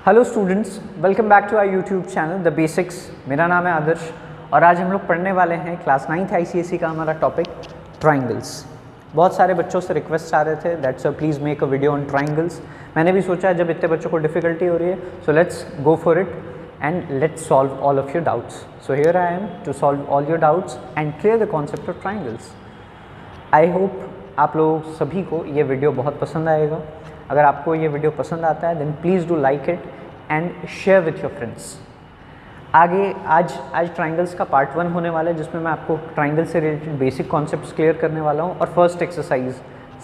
Hello students, welcome back to our YouTube channel the basics. मेरा नाम है आदर्श और आज हम लोग पढ़ने वाले हैं क्लास 9th ICSE का हमारा टॉपिक ट्राइंगल्स। बहुत सारे बच्चों से रिक्वेस्ट आ रहे थे that sir please make a video on triangles. मैंने भी सोचा जब इतने बच्चों को डिफ़िकल्टी हो रही है so let's go for it and let's solve all of your doubts. So here I am to solve all your doubts and clear the concept of triangles. I hope आप लोग सभी को ये वीडियो बहुत पसंद आएगा। अगर आपको ये वीडियो पसंद आता है then please do like it and share with your friends. आगे आज ट्राइंगल्स का पार्ट 1 होने वाला है जिसमें मैं आपको ट्राइंगल से रिलेटेड बेसिक कॉन्सेप्ट्स क्लियर करने वाला हूँ और फर्स्ट एक्सरसाइज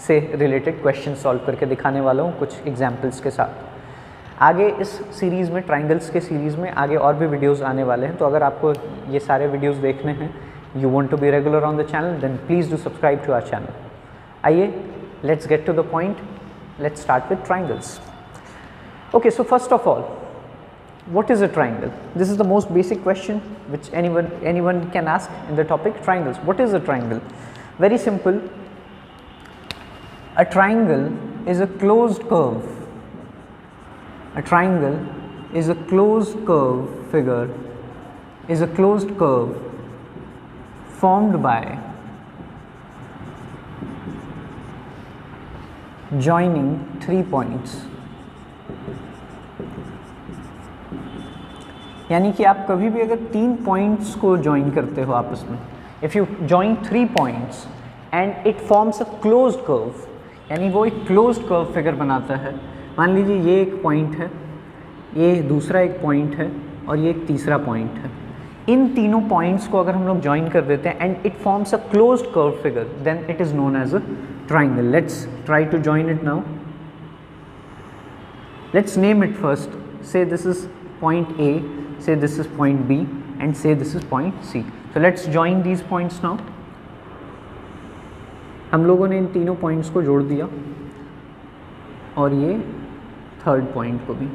से रिलेटेड क्वेश्चन सॉल्व करके दिखाने वाला हूँ कुछ एग्जाम्पल्स के साथ। आगे इस सीरीज़ में ट्राइंगल्स के सीरीज़ में आगे और भी वीडियोज़ आने वाले हैं, तो अगर आपको ये सारे वीडियोज़ देखने हैं, you want to be regular on the channel, then please do subscribe to our channel. आइए let's get to the point. Let's start with triangles. Okay, so first of all, what is a triangle? This is the most basic question which anyone can ask in the topic triangles. What is a triangle? Very simple. A triangle is a closed curve. A triangle is a closed curve figure, is a closed curve formed by joining 3 points। यानी कि आप कभी भी अगर 3 points को join करते हो आपस में, if you join 3 points and it forms a closed curve, यानी वो एक क्लोज्ड कर्व फिगर बनाता है। मान लीजिए ये एक पॉइंट है, ये दूसरा एक पॉइंट है और ये एक तीसरा पॉइंट है। इन तीनों पॉइंट्स को अगर हम लोग ज्वाइन कर देते हैं and it forms a closed curve figure, then it is known as a triangle. Let's try to join it now. Let's name it first. Say this is point A, say this is point B, and say this is point C. So let's join these points now. हम लोगों ने इन तीनों points को जोड़ दिया और ये third point को भी।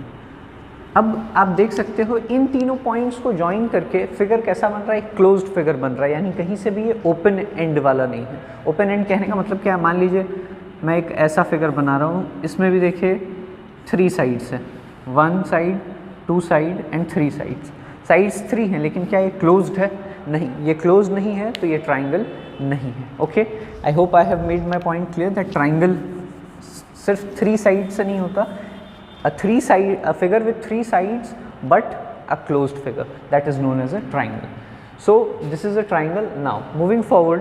अब आप देख सकते हो इन तीनों पॉइंट्स को ज्वाइन करके फिगर कैसा बन रहा है, एक क्लोज्ड फिगर बन रहा है, यानी कहीं से भी ये ओपन एंड वाला नहीं है। ओपन एंड कहने का मतलब क्या है, मान लीजिए मैं एक ऐसा फिगर बना रहा हूँ, इसमें भी देखिए 3 साइड्स हैं, 1 side, 2 side and 3 sides. Sides 3 हैं लेकिन क्या ये क्लोज्ड है? नहीं, ये क्लोज नहीं है तो ये ट्राइंगल नहीं है। Okay, I hope I have made my point clear that triangle सिर्फ 3 साइड से नहीं होता। A figure with 3 sides but a closed figure, that is known as a triangle. So this is a triangle. Now moving forward,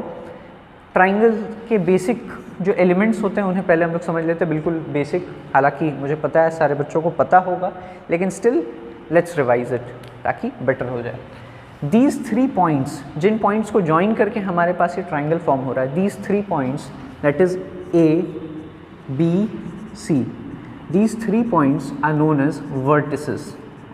triangle के basic जो elements होते हैं उन्हें पहले हम लोग समझ लेते हैं, बिल्कुल basic। हालांकि मुझे पता है सारे बच्चों को पता होगा लेकिन still let's revise it ताकि better हो जाए। These 3 points, जिन points को join करके हमारे पास ये triangle form हो रहा है, these 3 points, that is A, B, C, These 3 points are known as vertices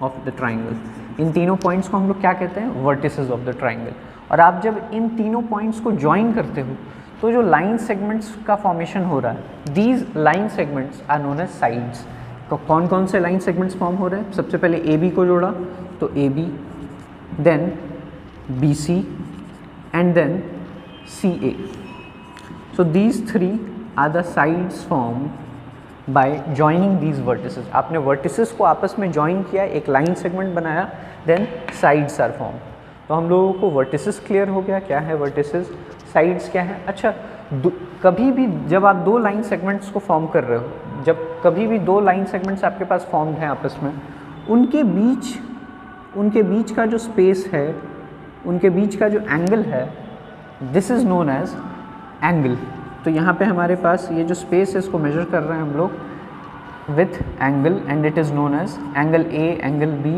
of the triangle. इन तीनों पॉइंट्स को हम लोग क्या कहते हैं? vertices of the triangle। और आप जब इन तीनों पॉइंट्स को ज्वाइन करते हो तो जो लाइन सेगमेंट्स का फॉर्मेशन हो रहा है, these line segments are known as sides। तो कौन कौन से लाइन सेगमेंट्स फॉर्म हो रहे हैं? सबसे पहले AB को जोड़ा तो AB, then BC and then CA। So these 3 are the sides formed bye joining these vertices. आपने वर्टिसेस को आपस में ज्वाइन किया, एक लाइन सेगमेंट बनाया, देन साइड्स आर फॉर्म। तो हम लोगों को वर्टिसेस क्लियर हो गया, क्या है वर्टिसेस, साइड्स क्या है। अच्छा, कभी भी जब आप 2 लाइन सेगमेंट्स को फॉर्म कर रहे हो, जब कभी भी 2 लाइन सेगमेंट्स आपके पास फॉर्म्ड हैं आपस में, उनके बीच का जो स्पेस है, उनके बीच का जो एंगल है, this is known as angle. तो यहाँ पे हमारे पास ये जो स्पेस है इसको मेजर कर रहे हैं हम लोग with angle and it is known as angle A, angle B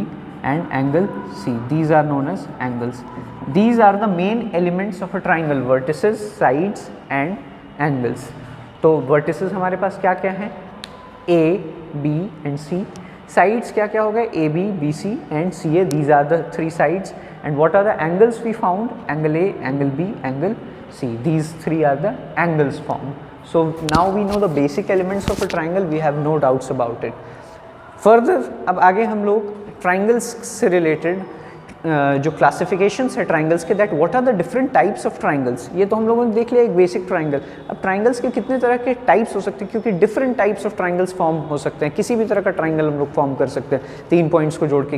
and angle C। These are known as angles. These are the main elements of a triangle, vertices, sides and angles. तो vertices हमारे पास क्या क्या हैं? A, B and C। Sides क्या क्या हो गए? AB, BC and CA। These are the 3 sides. And what are the angles we found? Angle A, angle B, angle C. These 3 are the angles formed. So now we know the basic elements of a triangle. We have no doubts about it. Further, अब आगे हम लोग triangles से related जो classifications है triangles के, that what are the different types of triangles. ये तो हम लोगों ने देख लिया एक बेसिक ट्राइंगल। अब ट्राइंगल्स के कितने तरह के टाइप्स हो सकते हैं, क्योंकि different types of triangles form हो सकते हैं। किसी भी तरह का ट्राइंगल हम लोग फॉर्म कर सकते हैं 3 पॉइंट्स को जोड़ के,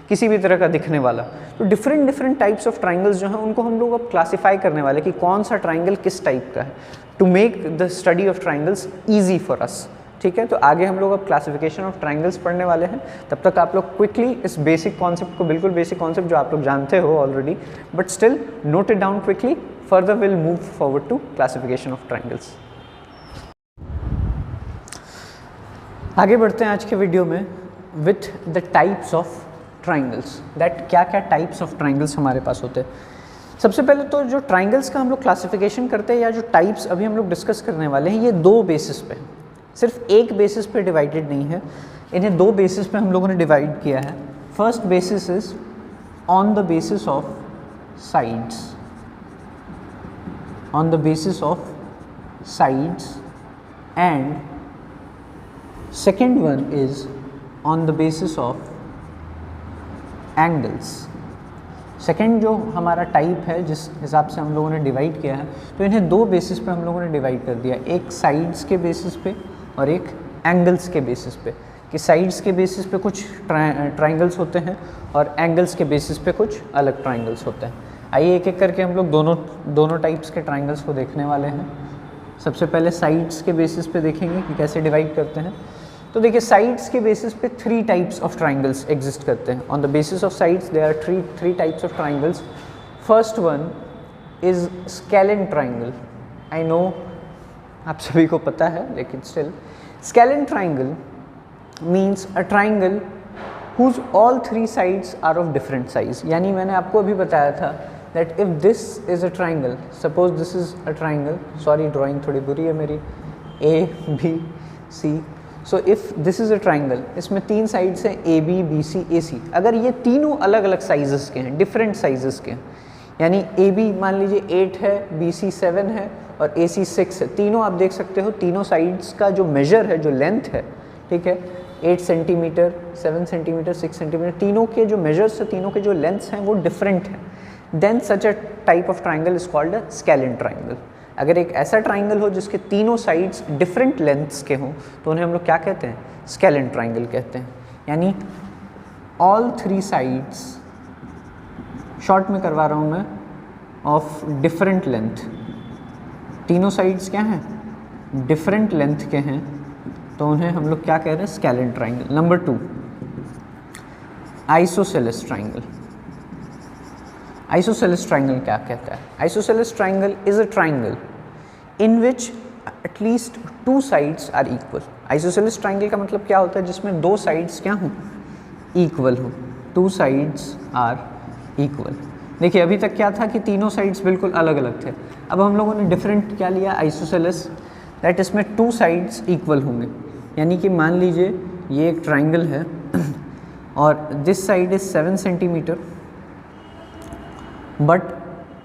किसी भी तरह का दिखने वाला। तो डिफरेंट टाइप्स ऑफ ट्राइंगल्स जो हैं उनको हम लोग अब क्लासीफाई करने वाले कि कौन सा ट्राइंगल किस टाइप का है, to make the study of triangles easy for us. ठीक है, तो आगे हम लोग अब क्लासिफिकेशन ऑफ ट्राइंगल्स पढ़ने वाले हैं। तब तक आप लोग क्विकली इस बेसिक कॉन्सेप्ट को, बिल्कुल बेसिक कॉन्सेप्ट जो आप लोग जानते हो already, but still note it down quickly, further will move forward to classification of triangles. आगे बढ़ते हैं आज के वीडियो में with the types of triangles, that क्या क्या टाइप्स ऑफ ट्राइंगल्स हमारे पास होते हैं। सबसे पहले तो जो ट्राइंगल्स का हम लोग क्लासिफिकेशन करते हैं, या जो टाइप्स अभी हम लोग डिस्कस करने वाले हैं, ये 2 बेसिस पे, सिर्फ एक बेसिस पे डिवाइडेड नहीं है, इन्हें 2 बेसिस पे हम लोगों ने डिवाइड किया है। First basis is on the basis of sides, on the basis of sides, and second one is on the basis of angles. Second जो हमारा टाइप है, जिस हिसाब से हम लोगों ने डिवाइड किया है, तो इन्हें 2 बेसिस पे हम लोगों ने डिवाइड कर दिया, एक साइड्स के बेसिस पे और एक एंगल्स के बेसिस पे। कि साइड्स के बेसिस पे कुछ ट्राइंगल्स होते हैं और एंगल्स के बेसिस पे कुछ अलग ट्राइंगल्स होते हैं। आइए एक एक करके हम लोग दोनों टाइप्स के ट्राइंगल्स को देखने वाले हैं। सबसे पहले साइड्स के बेसिस पे देखेंगे कि कैसे डिवाइड करते हैं। तो देखिए, साइड्स के बेसिस पे 3 टाइप्स ऑफ ट्राइंगल्स एग्जिस्ट करते हैं। On the basis of sides there are 3 types of triangles. First one is scalene triangle. I know आप सभी को पता है, लेकिन still, scalene triangle means a triangle whose all 3 sides are of different size। यानी मैंने आपको अभी बताया था that if this is a triangle, suppose this is a triangle, sorry drawing थोड़ी बुरी है मेरी, A, B, C, so if this is a triangle, इसमें 3 साइड्स हैं A, B, B, C, A, C। अगर ये तीनों अलग अलग साइजेस के हैं, डिफरेंट साइजेस के हैं, यानी A, B मान लीजिए 8 है, B, C 7 है और A, C 6 है, तीनों आप देख सकते हो, तीनों साइड्स का जो मेजर है, जो लेंथ है, ठीक है, 8 सेंटीमीटर, 7 सेंटीमीटर, 6 सेंटीमीटर, तीनों के जो मेजर्स हैं, तीनों के जो लेंथ्स हैं वो डिफरेंट हैं। Then such a type of triangle is called a scalene triangle. अगर एक ऐसा ट्राइंगल हो जिसके तीनों साइड्स डिफरेंट लेंथ्स के हों, तो उन्हें हम लोग क्या कहते हैं? स्केलिन ट्राइंगल कहते हैं। यानी ऑल 3 साइड्स, शॉर्ट में करवा रहा हूँ मैं, ऑफ डिफरेंट लेंथ, तीनों साइड्स क्या हैं? डिफरेंट लेंथ के हैं, तो उन्हें हम लोग क्या कह रहे हैं? Scalene triangle. Number 2, isosceles triangle. Isosceles triangle क्या कहता है? Isosceles triangle is a triangle in which at least 2 sides are equal. Isosceles triangle का मतलब क्या होता है? जिसमें 2 साइड्स क्या हों? इक्वल हो। 2 साइड्स आर इक्वल। देखिए, अभी तक क्या था कि तीनों साइड्स बिल्कुल अलग अलग थे। अब हम लोगों ने डिफरेंट क्या लिया? आइसोसेलेस, दैट इसमें 2 साइड्स इक्वल होंगे। यानी कि मान लीजिए ये एक ट्राइंगल है और this side is 7 centimetre but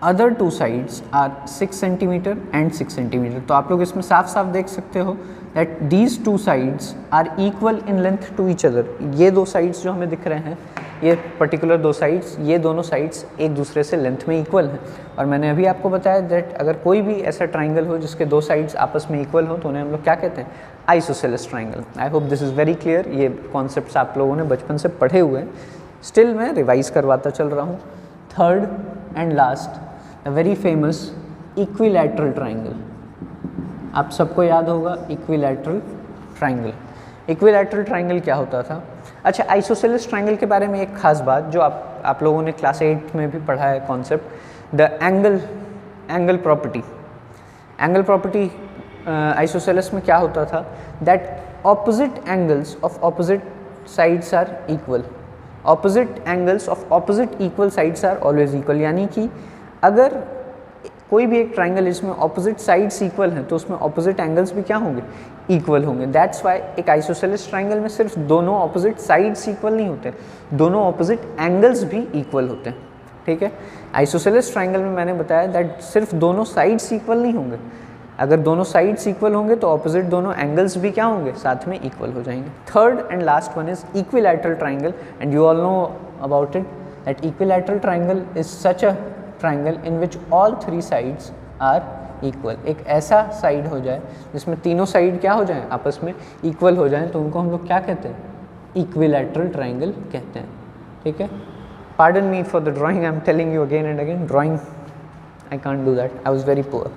other 2 sides are 6 centimetre and 6 centimetre. तो आप लोग इसमें साफ साफ देख सकते हो that these 2 sides are equal in length to each other. ये 2 साइड्स जो हमें दिख रहे हैं, ये पर्टिकुलर 2 साइड्स, ये दोनों साइड्स एक दूसरे से लेंथ में इक्वल हैं। और मैंने अभी आपको बताया दैट अगर कोई भी ऐसा ट्राइंगल हो जिसके 2 साइड्स आपस में इक्वल हो, तो उन्हें हम लोग क्या कहते हैं? Isosceles triangle. I hope this is very clear. ये कॉन्सेप्ट्स आप लोगों ने बचपन से पढ़े हुए हैं, स्टिल मैं रिवाइज करवाता चल रहा हूँ। Third and last, a very famous equilateral triangle. आप सबको याद होगा इक्विलैटरल ट्राइंगल। इक्विलैटरल ट्राइंगल क्या होता था? अच्छा, आइसोसेलेस ट्राइंगल के बारे में एक खास बात जो आप लोगों ने क्लास 8 में भी पढ़ा है concept, the angle property. Angle property isosceles में क्या होता था? That opposite angles of opposite sides are equal. Opposite angles of opposite equal sides are always equal. यानी कि अगर कोई भी एक ट्राइंगल जिसमें ऑपोजिट साइड्स इक्वल हैं, तो उसमें ऑपोजिट एंगल्स भी क्या होंगे? इक्वल होंगे। दैट्स वाई एक आइसोसेलेस ट्राइंगल में सिर्फ दोनों ऑपोजिट साइड्स इक्वल नहीं होते, दोनों ऑपोजिट एंगल्स भी इक्वल होते हैं। ठीक है, आइसोसेलेस ट्राइंगल में मैंने बताया दैट सिर्फ दोनों साइड्स इक्वल नहीं होंगे, अगर दोनों साइड्स इक्वल होंगे तो ऑपोजिट दोनों एंगल्स भी क्या होंगे? साथ में इक्वल हो जाएंगे। Third and last one is equilateral triangle, and you all know about it, that equilateral triangle is such a triangle in which all 3 sides are equal. एक ऐसा साइड हो जाए जिसमें तीनों साइड क्या हो जाएं, आपस में इक्वल हो जाएं, तो उनको हम लोग क्या कहते हैं, इक्विलैटरल ट्राइंगल कहते हैं। ठीक है, pardon me for the drawing, I am telling you again and again, drawing I can't do that, I was very poor,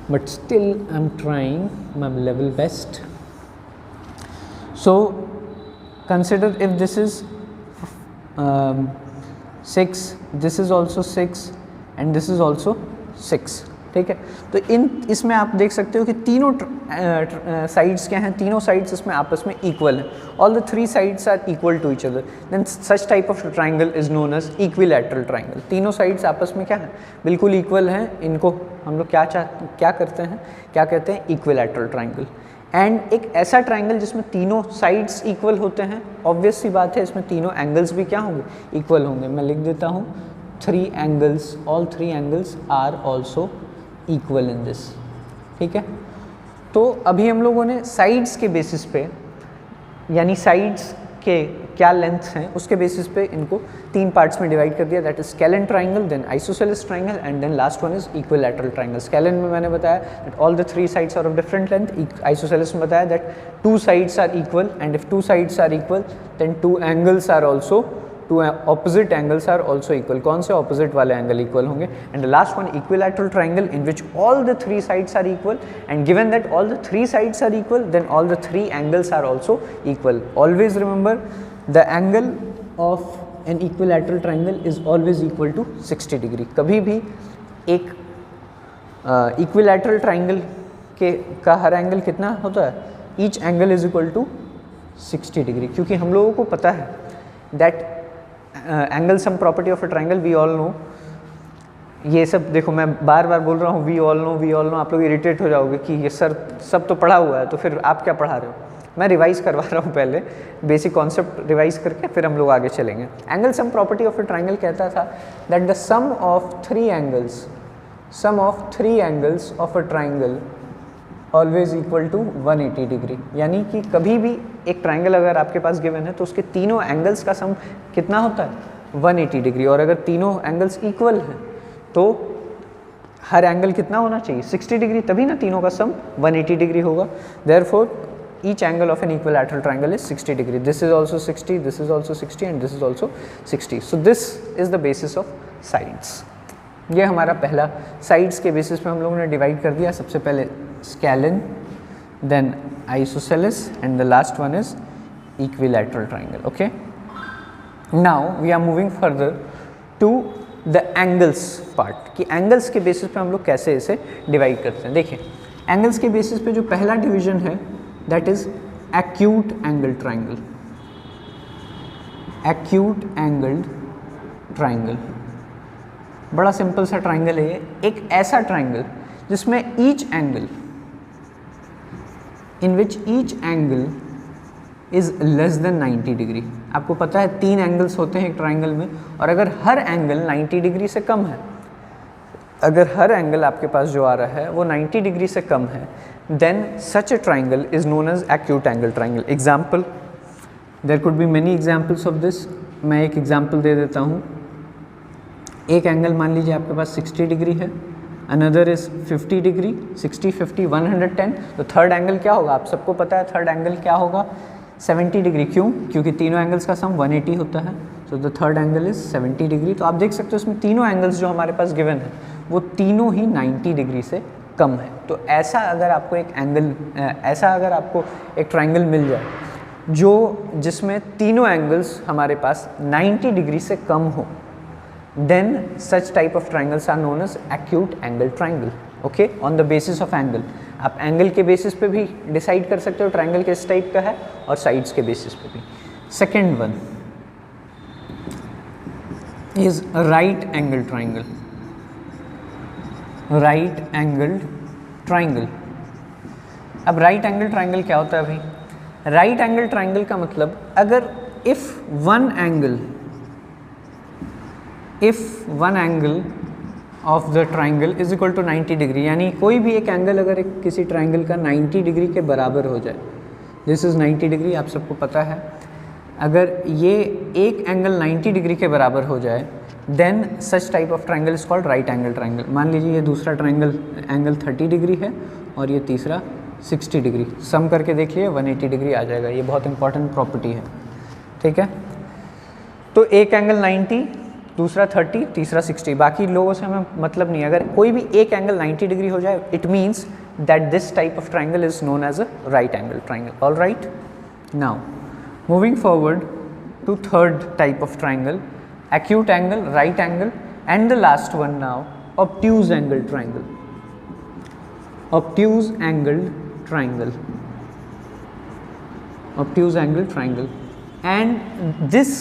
but still I'm trying my level best. So consider if this is 6, this is also 6 and this is also 6। ठीक है, तो इसमें आप देख सकते हो कि तीनों साइड्स क्या हैं, तीनों साइड्स इसमें आपस में इक्वल हैं। All the 3 sides are equal to each other, then such type of triangle is known as equilateral triangle. तीनों साइड्स आपस में क्या है, बिल्कुल इक्वल हैं, इनको हम लोग क्या करते हैं, क्या कहते हैं, इक्विलैटरल ट्राइंगल। एंड एक ऐसा ट्राइंगल जिसमें तीनों साइड्स इक्वल होते हैं, ऑब्वियस सी बात है इसमें तीनों एंगल्स भी क्या होंगे, इक्वल होंगे। मैं लिख देता हूँ 3 angles, all 3 angles are also equal in this. ठीक है, तो अभी हम लोगों ने साइड्स के बेसिस पे, यानी साइड्स के क्या लेंथ हैं उसके बेसिस पे इनको 3 पार्ट्स में डिवाइड कर दिया, that is scalene triangle, then isosceles triangle and then last one is equilateral triangle. Scalene में मैंने बताया that all the 3 sides are of different length, isosceles में बताया that 2 sides are equal and if 2 sides are equal then 2 angles are also, 2 opposite angles are also equal। कौन से opposite वाले angle equal होंगे? And the last one equilateral triangle in which all the 3 sides are equal and given that all the 3 sides are equal then all the 3 angles are also equal. Always remember the angle of an equilateral triangle is always equal to 60 degree. कभी भी एक equilateral triangle का हर angle कितना होता है, each angle is equal to 60 degree, क्योंकि हम लोगों को पता है that angle sum property of a triangle, we all know. ये सब देखो मैं बार बार बोल रहा हूँ वी ऑल नो, आप लोग इरिटेट हो जाओगे कि ये सर सब तो पढ़ा हुआ है तो फिर आप क्या पढ़ा रहे हो। मैं रिवाइज करवा रहा हूँ, पहले बेसिक कॉन्सेप्ट रिवाइज करके फिर हम लोग आगे चलेंगे। Angle sum property of a triangle कहता था that the sum of 3 angles of a triangle always equal to 180 degree. यानी कि कभी भी एक ट्राइंगल अगर आपके पास गिवन है तो उसके तीनों एंगल्स का सम कितना होता है, 180 डिग्री। और अगर तीनों एंगल्स इक्वल हैं तो हर एंगल कितना होना चाहिए, 60 डिग्री, तभी ना तीनों का सम 180 डिग्री होगा। Therefore each angle of an equilateral triangle is 60 degree. This is also 60, this is also 60 and this is also 60। So this is the basis of sides. ये हमारा पहला, साइड्स के बेसिस पे हम लोगों ने डिवाइड कर दिया। सबसे पहले scalene, then isosceles and the last one is equilateral triangle। okay, now we are moving further to the angles part, कि angles के basis पे हम लोग कैसे इसे divide करते हैं। देखिए angles के basis पे जो पहला division है that is acute angle triangle। acute angled triangle बड़ा सिंपल सा ट्राइंगल है ये। एक ऐसा ट्राइंगल जिसमें each angle in which each angle is less than 90 degree. आपको पता है 3 एंगल्स होते हैं एक ट्राइंगल में, और अगर हर एंगल 90 डिग्री से कम है, अगर हर एंगल आपके पास जो आ रहा है वो 90 डिग्री से कम है, then such a triangle is known as acute angle triangle. Example, there could be many examples of this. मैं एक एग्जाम्पल दे देता हूँ। एक एंगल मान लीजिए आपके पास 60 डिग्री है, अनदर इज 50 डिग्री, 60, 50, 110। तो थर्ड एंगल क्या होगा, आप सबको पता है थर्ड एंगल क्या होगा, 70 डिग्री। क्यों? क्योंकि तीनों एंगल्स का सम 180 होता है। So the third angle is 70 degree. तो आप देख सकते हो इसमें तीनों एंगल्स जो हमारे पास गिवन है वो तीनों ही 90 डिग्री से कम है। तो ऐसा अगर आपको एक एंगल, ऐसा अगर आपको एक ट्राइंगल मिल जाए जो जिसमें तीनों एंगल्स हमारे पास 90 डिग्री से कम हो, then such type of triangles are known as acute angle triangle। okay, on the basis of angle, आप एंगल के बेसिस पे भी डिसाइड कर सकते हो ट्राइंगल किस टाइप का है, और साइड्स के बेसिस पे भी। Second one is right angle triangle. Right angled triangle. अब राइट एंगल ट्राइंगल क्या होता है भाई? राइट एंगल ट्राइंगल का मतलब, अगर if one angle of the triangle is equal to 90 degree, यानी कोई भी एक एंगल अगर एक किसी ट्राइंगल का 90 डिग्री के बराबर हो जाए, दिस इज 90 डिग्री, आप सबको पता है, अगर ये एक एंगल 90 डिग्री के बराबर हो जाए then such type of triangle is called right angle triangle. मान लीजिए ये दूसरा ट्राइंगल एंगल 30 डिग्री है और ये तीसरा 60 डिग्री, सम करके देख लिए 180 डिग्री आ जाएगा। ये बहुत इंपॉर्टेंट प्रॉपर्टी है, ठीक है। तो एक एंगल 90, दूसरा 30, तीसरा 60, बाकी लोगों से हमें मतलब नहीं है। अगर कोई भी एक एंगल 90 डिग्री हो जाए it means that this type of triangle is known as a right angle triangle. All right, now moving forward to third type of triangle, acute angle, right angle, and the last one now, obtuse angle triangle. Obtuse angled triangle. Obtuse angle triangle. And this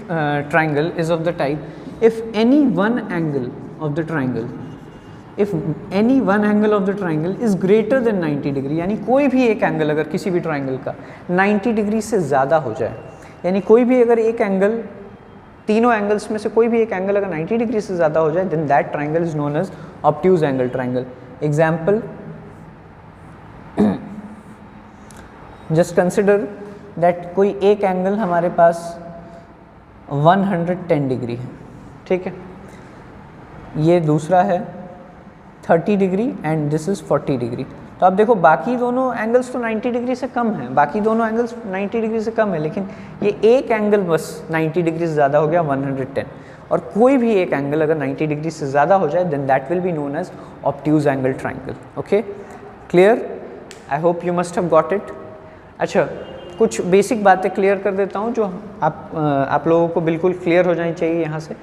triangle is of the type, if any one angle of the triangle, if any one angle of the triangle is greater than 90 degree, यानी कोई भी एक angle अगर किसी भी triangle का 90 degree से ज़्यादा हो जाए, यानी कोई भी अगर एक एंगल, तीनों एंगल्स में से कोई भी एक एंगल अगर 90 डिग्री से ज़्यादा हो जाए then that triangle is known as obtuse angle triangle. Example, just consider that कोई एक एंगल हमारे पास 110 डिग्री है, ठीक है, ये दूसरा है 30 degree and this is 40 degree. तो आप देखो बाकी दोनों एंगल्स तो 90 डिग्री से कम हैं, बाकी दोनों एंगल्स 90 डिग्री से कम है, लेकिन ये एक एंगल बस 90 डिग्री से ज़्यादा हो गया 110, और कोई भी एक एंगल अगर 90 डिग्री से ज़्यादा हो जाए then that will be known as obtuse angle triangle. Okay, clear? I hope you must have got it. अच्छा, कुछ बेसिक बातें क्लियर कर देता हूँ जो आप लोगों को बिल्कुल क्लियर हो जानी चाहिए यहाँ से।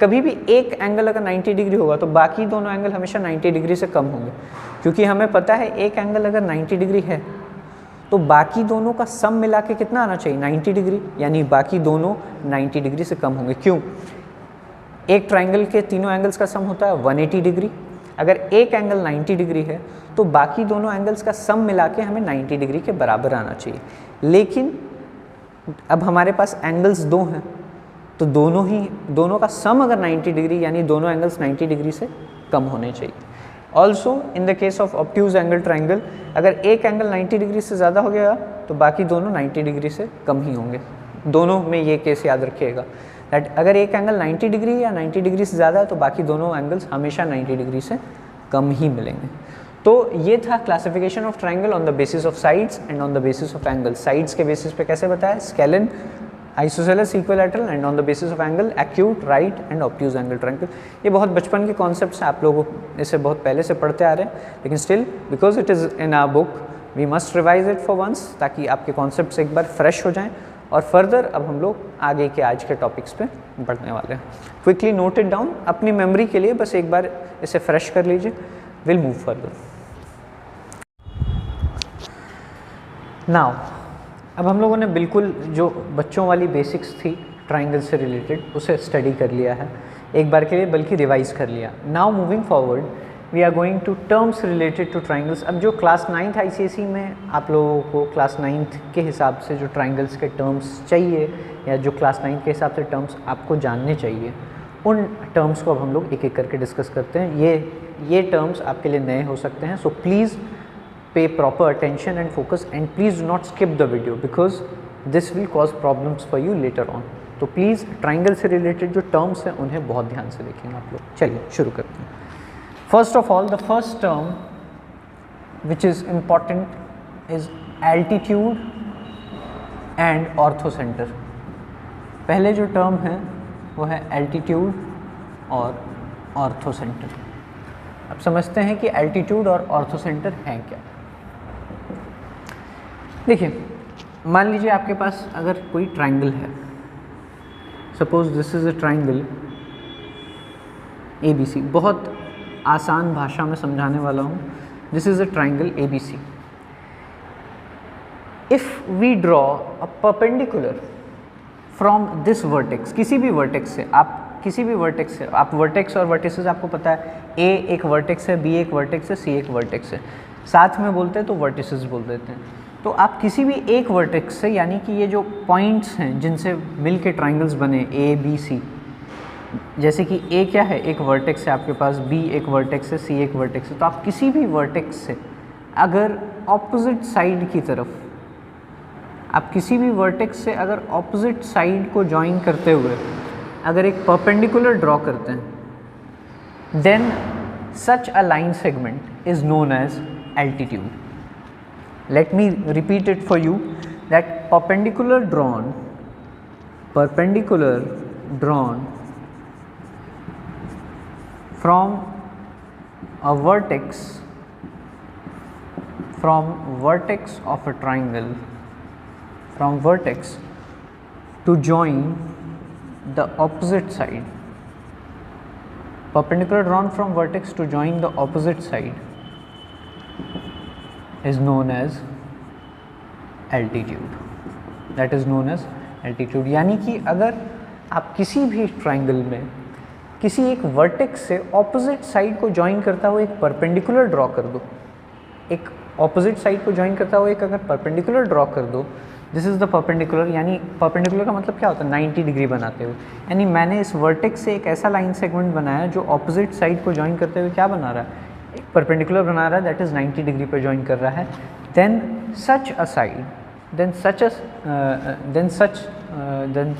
कभी भी एक एंगल अगर 90 डिग्री होगा तो बाकी दोनों एंगल हमेशा 90 डिग्री से कम होंगे, क्योंकि हमें पता है एक एंगल अगर 90 डिग्री है तो बाकी दोनों का सम मिला के कितना आना चाहिए, 90 डिग्री, यानी बाकी दोनों 90 डिग्री से कम होंगे। क्यों? एक ट्राइंगल के तीनों एंगल्स का सम होता है 180 डिग्री। अगर एक एंगल 90 डिग्री है तो बाकी दोनों एंगल्स का सम मिला के हमें 90 डिग्री के बराबर आना चाहिए। लेकिन अब हमारे पास एंगल्स दो हैं तो दोनों का सम अगर 90 डिग्री, यानी दोनों एंगल्स 90 डिग्री से कम होने चाहिए। Also in the case of obtuse angle triangle, अगर एक एंगल 90 डिग्री से ज़्यादा हो गया तो बाकी दोनों 90 डिग्री से कम ही होंगे। दोनों में ये केस याद रखिएगा दैट अगर एक एंगल 90 डिग्री या 90 डिग्री से ज़्यादा है तो बाकी दोनों एंगल्स हमेशा 90 डिग्री से कम ही मिलेंगे। तो ये था classification of triangle on the basis of sides and on the basis of angle. Sides के बेसिस पे कैसे बताया, scalene, isosceles, equilateral, and on the basis of angle acute, right and obtuse angle triangle. ये बहुत बचपन के concepts हैं, आप लोग इसे बहुत पहले से पढ़ते आ रहे हैं, लेकिन still because it is in our book we must revise it for once, ताकि आपके कॉन्सेप्ट्स एक बार फ्रेश हो जाएँ। और फर्दर अब हम लोग आगे के आज के टॉपिक्स पे बढ़ने वाले हैं। क्विकली नोट इट डाउन, अपनी मेमोरी के लिए बस एक बार इसे फ्रेश कर लीजिए। Will move further. नाउ अब हम लोगों ने बिल्कुल जो बच्चों वाली बेसिक्स थी ट्राइंगल से रिलेटेड उसे स्टडी कर लिया है एक बार के लिए, बल्कि रिवाइज कर लिया। Now moving forward we are going to terms related to triangles. अब जो क्लास 9th ICSE में आप लोगों को क्लास 9th के हिसाब से जो ट्राइंगल्स के टर्म्स चाहिए, या जो क्लास 9th के हिसाब से टर्म्स आपको जानने चाहिए, उन टर्म्स को अब हम लोग एक एक करके डिस्कस करते हैं। ये टर्म्स आपके लिए नए हो सकते हैं, so please pay proper attention and focus, and please do not skip the video because this will cause problems for you later on. तो प्लीज़ ट्राइंगल से रिलेटेड जो टर्म्स हैं उन्हें बहुत ध्यान से देखेंगे आप लोग। चलिए शुरू करते हैं। First of all the first term which is important is altitude and orthocentre. पहले जो टर्म है वो है एल्टीट्यूड और ऑर्थोसेंटर। अब समझते हैं कि एल्टीट्यूड और ऑर्थोसेंटर हैं क्या। देखिए, मान लीजिए आपके पास अगर कोई ट्राइंगल है, suppose this is a triangle ABC। बहुत आसान भाषा में समझाने वाला हूँ। This is a triangle ABC। If we draw a perpendicular from this vertex, किसी भी वर्टेक्स से आप वर्टेक्स और वर्टिसेस आपको पता है, A एक वर्टेक्स है, B एक वर्टेक्स है, C एक वर्टेक्स है, साथ में बोलते हैं तो वर्टिसेस बोल देते हैं। तो आप किसी भी एक वर्टेक्स से, यानी कि ये जो पॉइंट्स हैं जिनसे मिल के ट्राइंगल्स बने A B C, जैसे कि A क्या है, एक वर्टेक्स है आपके पास, B एक वर्टेक्स है, C एक वर्टेक्स है, तो आप किसी भी वर्टेक्स से अगर ऑपोजिट साइड की तरफ आप किसी भी वर्टेक्स से अगर ऑपोजिट साइड को ज्वाइन करते हुए अगर एक परपेंडिकुलर ड्रॉ करते हैं, then such a line segment is known as altitude. Let me repeat it for you, that perpendicular drawn from a vertex of a triangle, from vertex to join the opposite side, perpendicular drawn from vertex to join the opposite side is known as altitude. That is known as altitude. यानी कि अगर आप किसी भी triangle में किसी एक vertex से ऑपोजिट साइड को ज्वाइन करता हुआ एक परपेंडिकुलर ड्रॉ कर दो, एक ऑपोजिट साइड को ज्वाइन करता हुआ एक अगर परपेंडिकुलर ड्रॉ कर दो, दिस इज़ द परपेंडिकुलर. यानी परपेंडिकुलर का मतलब क्या होता है? 90 डिग्री बनाते हुए. यानी मैंने इस वर्टेक्स से एक ऐसा लाइन सेगमेंट बनाया जो ऑपोजिट साइड को ज्वाइन करते हुए क्या बना रहा है? एक परपेंडिकुलर बना रहा है, दैट इज़ 90 डिग्री पर ज्वाइन कर रहा है. Then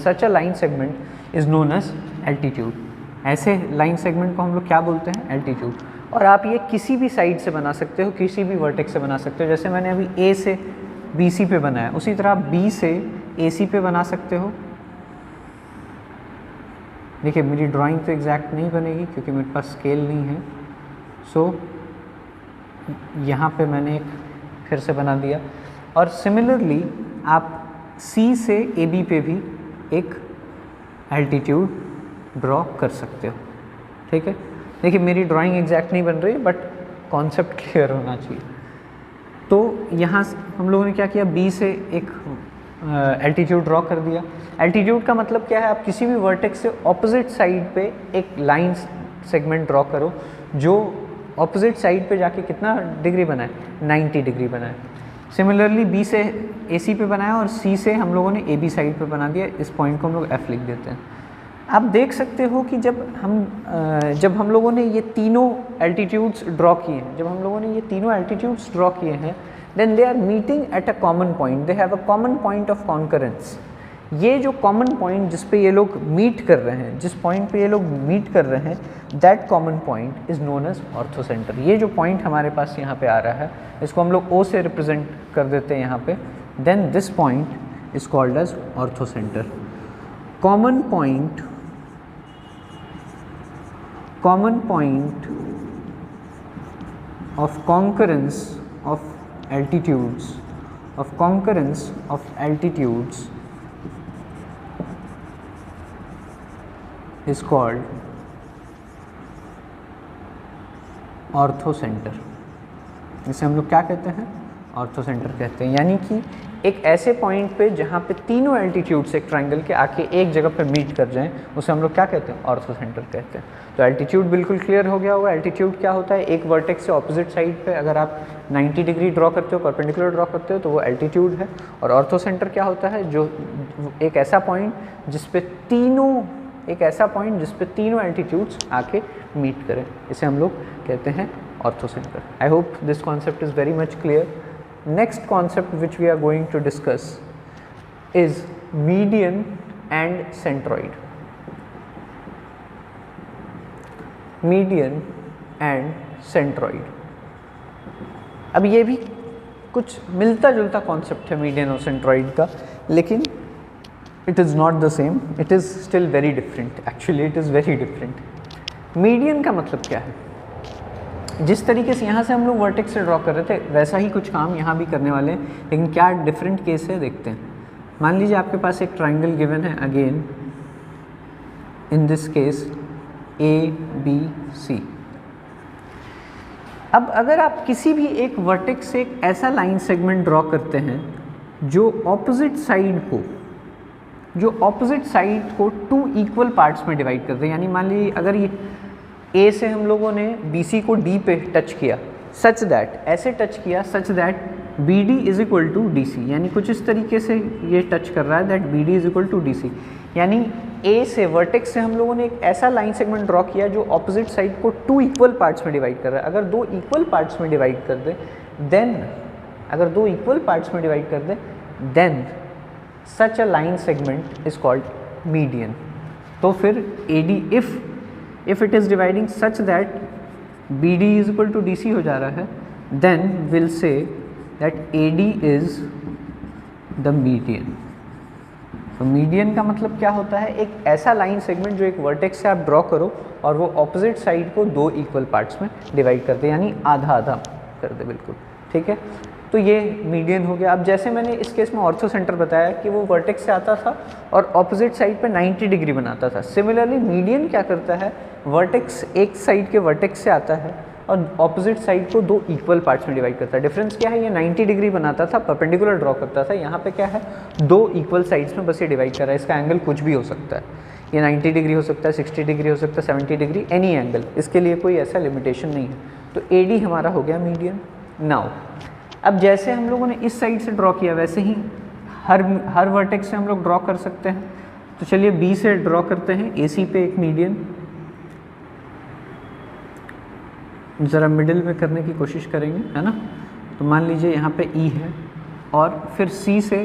such a line segment is known as altitude. ऐसे लाइन सेगमेंट को हम लोग क्या बोलते हैं? एल्टीट्यूड. और आप ये किसी भी साइड से बना सकते हो, किसी भी वर्टेक्स से बना सकते हो. जैसे मैंने अभी ए से बी सी पे बनाया, उसी तरह आप बी से ए सी पे बना सकते हो. देखिए मेरी ड्राइंग तो एग्जैक्ट नहीं बनेगी क्योंकि मेरे पास स्केल नहीं है. सो यहाँ पे मैंने एक फिर से बना दिया. और सिमिलरली आप सी से ए बी पे भी एक एल्टीट्यूड ड्रॉ कर सकते हो. ठीक है. देखिए मेरी ड्राइंग एग्जैक्ट नहीं बन रही, बट कॉन्सेप्ट क्लियर होना चाहिए. तो यहाँ हम लोगों ने क्या किया? बी से एक एल्टीट्यूड ड्रॉ कर दिया. एल्टीट्यूड का मतलब क्या है? आप किसी भी वर्टेक्स से ऑपोजिट साइड पे एक लाइन सेगमेंट ड्रॉ करो जो ऑपोजिट साइड पे जाके कितना डिग्री बनाए? 90 डिग्री बनाए. सिमिलरली बी से ए सी पे बनाया और सी से हम लोगों ने ए बी साइड पे बना दिया. इस पॉइंट को हम लोग एफ लिख देते हैं. आप देख सकते हो कि जब हम लोगों ने ये तीनों एल्टीट्यूड्स ड्रॉ किए हैं, then they are meeting at a common point, they have a common point of concurrence. ये जो कॉमन पॉइंट जिस पे ये लोग मीट कर रहे हैं, जिस पॉइंट पे ये लोग मीट कर रहे हैं, that common point is known as orthocentre. ये जो पॉइंट हमारे पास यहाँ पे आ रहा है, इसको हम लोग ओ से रिप्रेजेंट कर देते हैं यहाँ पे. Then this point is called as orthocentre. Common point of concurrence of altitudes is called orthocentre. इसे हम लोग क्या कहते हैं? ऑर्थोसेंटर कहते हैं. यानी कि एक ऐसे पॉइंट पे जहाँ पे तीनों एल्टीट्यूड्स एक ट्राइंगल के आके एक जगह पे मीट कर जाएं, उसे हम लोग क्या कहते हैं? ऑर्थोसेंटर कहते हैं. तो एल्टीट्यूड बिल्कुल क्लियर हो गया होगा. एल्टीट्यूड क्या होता है? एक वर्टेक्स से ऑपोजिट साइड पे अगर आप 90 डिग्री ड्रॉ करते हो, परपेंडिकुलर ड्रॉ करते हो, तो वो एल्टीट्यूड है. और ऑर्थोसेंटर क्या होता है? जो एक ऐसा पॉइंट जिस पे तीनों एल्टीट्यूड्स आके मीट करें, इसे हम लोग कहते हैं orthocentre. I hope this concept is very much clear. Next concept which we are going to discuss is median and centroid. Median and centroid. अब ये भी कुछ मिलता जुलता कॉन्सेप्ट है मीडियन और सेंट्रॉइड का, लेकिन it is not the same. It is still very different. Actually, it is very different. Median का मतलब क्या है? जिस तरीके से यहाँ से हम लोग वर्टेक्स से ड्रॉ कर रहे थे, वैसा ही कुछ काम यहाँ भी करने वाले हैं, लेकिन क्या डिफरेंट केस है देखते हैं. मान लीजिए आपके पास एक ट्राइंगल गिवन है, again in this case A B C. अब अगर आप किसी भी एक वर्टेक्स से एक ऐसा लाइन सेगमेंट ड्रॉ करते हैं जो ऑपोजिट साइड को 2 इक्वल पार्ट्स में डिवाइड करते हैं. यानी मान लीजिए अगर ये ए से हम लोगों ने बी सी को डी पे टच किया, such that B D is equal to D C. यानी कुछ इस तरीके से ये टच कर रहा है, that B D is equal to D C. यानी ए से वर्टेक्स से हम लोगों ने एक ऐसा लाइन सेगमेंट ड्रॉ किया जो ऑपोजिट साइड को 2 इक्वल पार्ट्स में डिवाइड कर रहा है. अगर 2 इक्वल पार्ट्स में डिवाइड कर दे, then such a line segment is called median. तो फिर AD if it is dividing such that BD is equal to DC हो जा रहा है, then will say that AD is the median. तो मीडियन का मतलब क्या होता है, एक ऐसा लाइन सेगमेंट जो एक वर्टेक्स से आप ड्रॉ करो और वो ऑपोजिट साइड को दो इक्वल पार्ट्स में डिवाइड कर दे, यानी आधा आधा कर दे, बिल्कुल ठीक है। तो ये मीडियन हो गया। अब जैसे मैंने इस केस में ऑर्थो सेंटर बताया कि वो वर्टेक्स से आता था और ऑपोजिट साइड पे 90 डिग्री बनाता था, सिमिलरली मीडियन क्या करता है, वर्टेक्स एक साइड के वर्टेक्स से आता है और ऑपोजिट साइड को दो इक्वल पार्ट्स में डिवाइड करता है। डिफरेंस क्या है, ये 90 डिग्री बनाता था, परपेंडिकुलर ड्रॉ करता था, यहाँ पे क्या है, दो इक्वल साइड्स में बस ये डिवाइड कर रहा है। इसका एंगल कुछ भी हो सकता है, ये 90 डिग्री हो सकता है, 60 डिग्री हो सकता है, 70 डिग्री, एनी एंगल, इसके लिए कोई ऐसा लिमिटेशन नहीं है। तो AD हमारा हो गया मीडियन। नाउ अब जैसे हम लोगों ने इस साइड से ड्रॉ किया वैसे ही हर वर्टेक्स से हम लोग ड्रॉ कर सकते हैं। तो चलिए B से ड्रॉ करते हैं AC पे एक मीडियन, ज़रा मिडिल में करने की कोशिश करेंगे, है ना। तो मान लीजिए यहाँ पे E है और फिर C से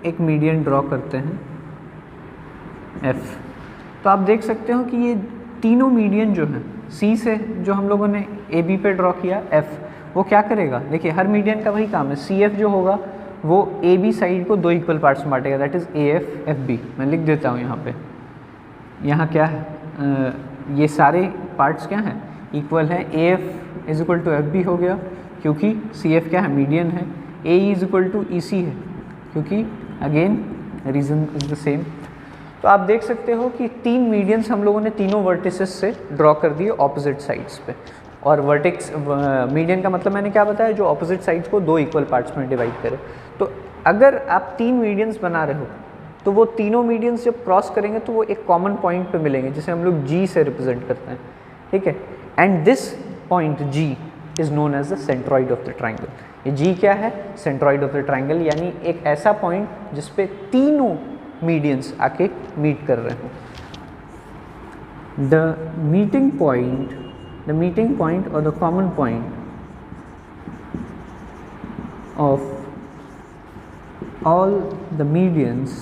एक मीडियन ड्रॉ करते हैं F। तो आप देख सकते हो कि ये तीनों मीडियन जो हैं, C से जो हम लोगों ने AB पे ड्रॉ किया F, वो क्या करेगा, देखिए हर मीडियन का वही काम है, CF जो होगा वो AB साइड को दो इक्वल पार्ट्स में बांटेगा, दैट इज़ AF FB। मैं लिख देता हूँ यहाँ पे, यहाँ क्या है, ये सारे पार्ट्स क्या हैं, इक्वल है। AF is equal to FB हो गया क्योंकि CF क्या है, मीडियन है। AE is equal to EC है क्योंकि again reason is the same. तो आप देख सकते हो कि तीन मीडियंस हम लोगों ने तीनों वर्टिसेस से ड्रॉ कर दिए ऑपोजिट साइड्स पे। और वर्टेक्स मीडियन का मतलब मैंने क्या बताया, जो ऑपोजिट साइड्स को दो इक्वल पार्ट्स में डिवाइड करे। तो अगर आप तीन मीडियंस बना रहे हो तो वो तीनों मीडियंस जब क्रॉस करेंगे तो वो एक कॉमन पॉइंट पे मिलेंगे, जिसे हम लोग G से रिप्रेजेंट करते हैं, ठीक है। And this point G is known as the centroid of the triangle. ये G क्या है, सेंट्रॉइड ऑफ द ट्राइंगल, यानी एक ऐसा पॉइंट जिसपे तीनों मीडियंस आके मीट कर रहे हो। The meeting point or the common point of all the medians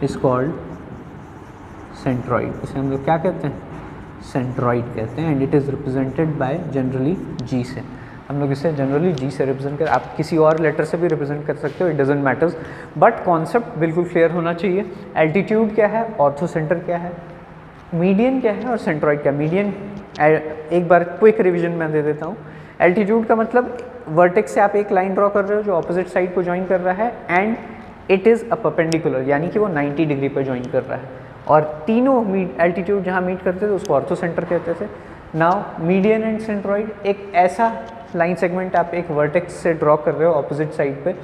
is called centroid। इसे हम लोग क्या कहते हैं, सेंट्रॉइड कहते हैं। And it is represented by generally G से। हम लोग इसे जनरली G से रिप्रेजेंट कर, आप किसी और लेटर से भी रिप्रेजेंट कर सकते हो, it doesn't matters, but concept बिल्कुल क्लियर होना चाहिए। एल्टीट्यूड क्या है, ऑर्थो सेंटर क्या है, मीडियन क्या है और सेंट्रॉइड क्या है। मीडियन एक बार क्विक रिवीजन मैं दे देता हूँ। एल्टीट्यूड का मतलब वर्टेक्स से आप एक लाइन ड्रॉ कर रहे हो जो ऑपोजिट साइड को ज्वाइन कर रहा है, and it is a perpendicular, यानी कि वो 90 डिग्री पर ज्वाइन कर रहा है। और तीनों एल्टीट्यूड जहाँ मीट करते थे उसको ऑर्थो सेंटर कहते थे। नाउ मीडियन एंड सेंट्रॉइड, एक ऐसा लाइन सेगमेंट आप एक वर्टेक्स से ड्रॉ कर रहे हो ऑपोजिट साइड पे,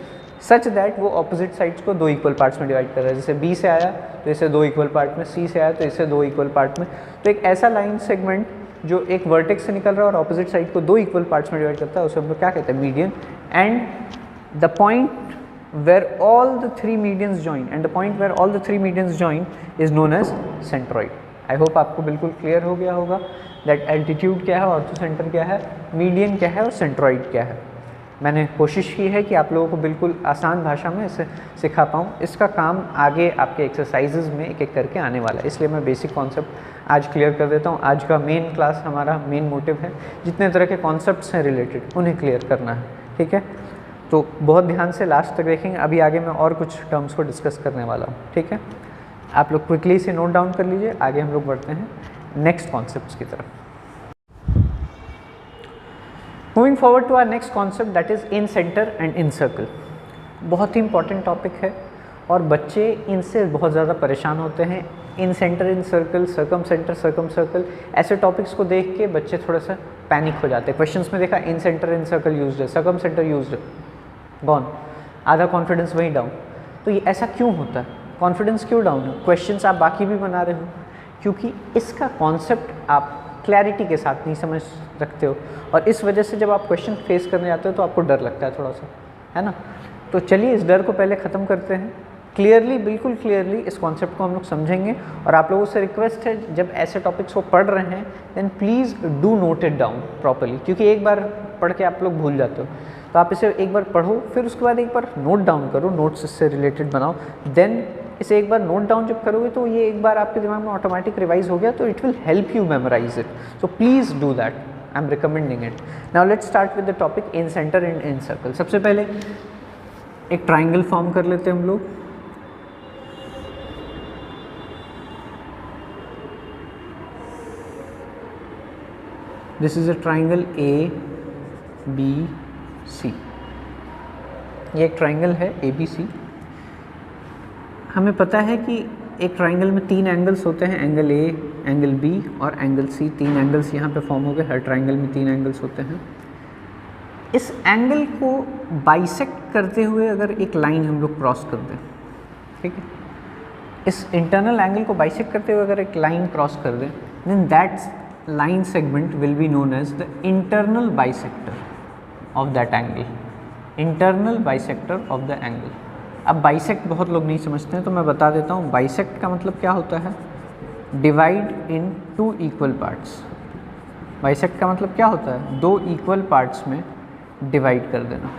सच दैट वो ऑपोजिट साइड्स को दो इक्वल पार्ट्स में डिवाइड कर रहा है। जैसे B से आया तो इसे दो इक्वल पार्ट में, C से आया तो इसे दो इक्वल पार्ट में। तो एक ऐसा लाइन सेगमेंट जो एक वर्टेक्स से निकल रहा है और ऑपोजिट साइड को दो इक्वल पार्ट्स में डिवाइड करता है, उसे हम लोग क्या कहते हैं, median. And the point where all the three medians join and the point where all the three medians join is known as centroid। I hope आपको बिल्कुल क्लियर हो गया होगा that altitude क्या है, ऑर्थो सेंटर क्या है, मीडियन क्या है और सेंट्रॉइड क्या है। मैंने कोशिश की है कि आप लोगों को बिल्कुल आसान भाषा में इसे सिखा पाऊँ। इसका काम आगे आपके एक्सरसाइजेज में एक एक करके आने वाला है, इसलिए मैं बेसिक कॉन्सेप्ट आज क्लियर कर देता हूँ। आज का मेन क्लास, हमारा मेन मोटिव है जितने तरह के कॉन्सेप्ट्स हैं रिलेटेड उन्हें क्लियर करना है, ठीक है। तो बहुत ध्यान से लास्ट तक देखेंगे। अभी आगे मैं और कुछ टर्म्स को डिस्कस करने वाला हूँ, ठीक है। आप लोग क्विकली से नोट डाउन कर लीजिए, आगे हम लोग बढ़ते हैं नेक्स्ट कॉन्सेप्ट्स की तरफ। Moving forward to our next concept, that is incentre and incircle. बहुत ही इंपॉर्टेंट टॉपिक है और बच्चे इनसे बहुत ज़्यादा परेशान होते हैं। Incentre, incircle, circumcentre, circumcircle, ऐसे टॉपिक्स को देख के बच्चे थोड़ा सा पैनिक हो जाते हैं। क्वेश्चंस में देखा इन सेंटर इन सर्कल यूज्ड है, सर्कम सेंटर यूज्ड है, गॉन, आधा कॉन्फिडेंस वहीं डाउन। तो ये ऐसा क्यों होता है, कॉन्फिडेंस क्यों डाउन है? क्वेश्चंस आप बाकी भी बना रहे हो, क्योंकि इसका कॉन्सेप्ट आप क्लैरिटी के साथ नहीं समझ रखते हो, और इस वजह से जब आप क्वेश्चन फेस करने जाते हो तो आपको डर लगता है थोड़ा सा, है ना। तो चलिए इस डर को पहले ख़त्म करते हैं। क्लियरली, बिल्कुल क्लियरली इस कॉन्सेप्ट को हम लोग समझेंगे। और आप लोगों से रिक्वेस्ट है, जब ऐसे टॉपिक्स को पढ़ रहे हैं then please do note it down properly, क्योंकि एक बार पढ़ के आप लोग भूल जाते हो। तो आप इसे एक बार पढ़ो, फिर उसके बाद एक बार नोट डाउन करो, नोट्स इससे रिलेटेड बनाओ, देन इसे एक बार नोट डाउन जब करोगे तो ये एक बार आपके दिमाग में ऑटोमेटिक रिवाइज हो गया, तो it will help you memorise it. So please do that, I am recommending it. Now let's start with the topic incentre and incircle. सबसे पहले एक ट्राइंगल फॉर्म कर लेते हैं हम लोग. This is a triangle ABC. ये एक ट्राइंगल है ABC. हमें पता है कि एक ट्राइंगल में 3 एंगल्स होते हैं, एंगल A, एंगल B और एंगल C. 3 एंगल्स यहाँ पे फॉर्म हो गए. हर ट्राइंगल में 3 एंगल्स होते हैं. इस एंगल को बाइसेक्ट करते हुए अगर एक लाइन हम लोग क्रॉस कर दें, ठीक है, इस इंटरनल एंगल को बाइसेक्ट करते हुए अगर एक लाइन क्रॉस कर दें, then that line segment will be known as the internal bisector of that angle. Internal bisector of the angle. अब बाइसेक्ट बहुत लोग नहीं समझते हैं, तो मैं बता देता हूँ. बाइसेक्ट का मतलब क्या होता है? Divide in 2 equal parts. Bisect का मतलब क्या होता है? 2 इक्वल पार्ट्स में डिवाइड कर देना.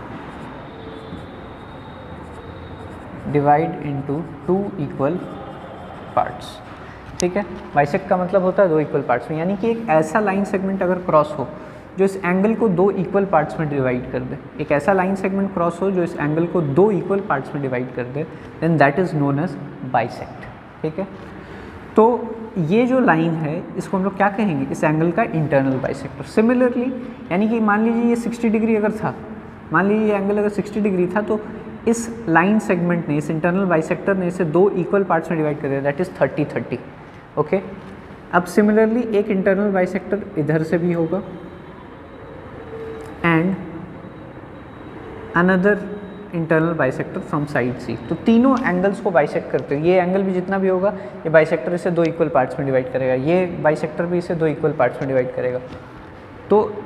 Divide into 2 equal parts. ठीक है, बाइसेक्ट का मतलब होता है 2 इक्वल पार्ट्स में, यानी कि एक ऐसा लाइन सेगमेंट अगर क्रॉस हो जो इस एंगल को 2 इक्वल पार्ट्स में डिवाइड कर दे, एक ऐसा लाइन सेगमेंट क्रॉस हो जो इस एंगल को 2 इक्वल पार्ट्स में डिवाइड कर दे, then that is known as bisect. ठीक है, तो ये जो लाइन है इसको हम लोग क्या कहेंगे? इस एंगल का इंटरनल बाइसेक्टर. सिमिलरली, यानी कि मान लीजिए ये 60 डिग्री अगर था, मान लीजिए ये एंगल अगर 60 डिग्री था, तो इस लाइन सेगमेंट ने, इस इंटरनल बाइसेक्टर ने इसे 2 इक्वल पार्ट्स में डिवाइड कर दिया, दैट इज़ 30-30. ओके, अब सिमिलरली एक इंटरनल बाइसेक्टर इधर से भी होगा and another internal bisector from side C. तो तीनों एंगल्स को बाइसेक्ट करते हैं. ये एंगल भी जितना भी होगा, ये बाइसेक्टर इसे 2 इक्वल पार्ट्स में डिवाइड करेगा, ये बाइसेक्टर भी इसे 2 इक्वल पार्ट्स में डिवाइड करेगा. तो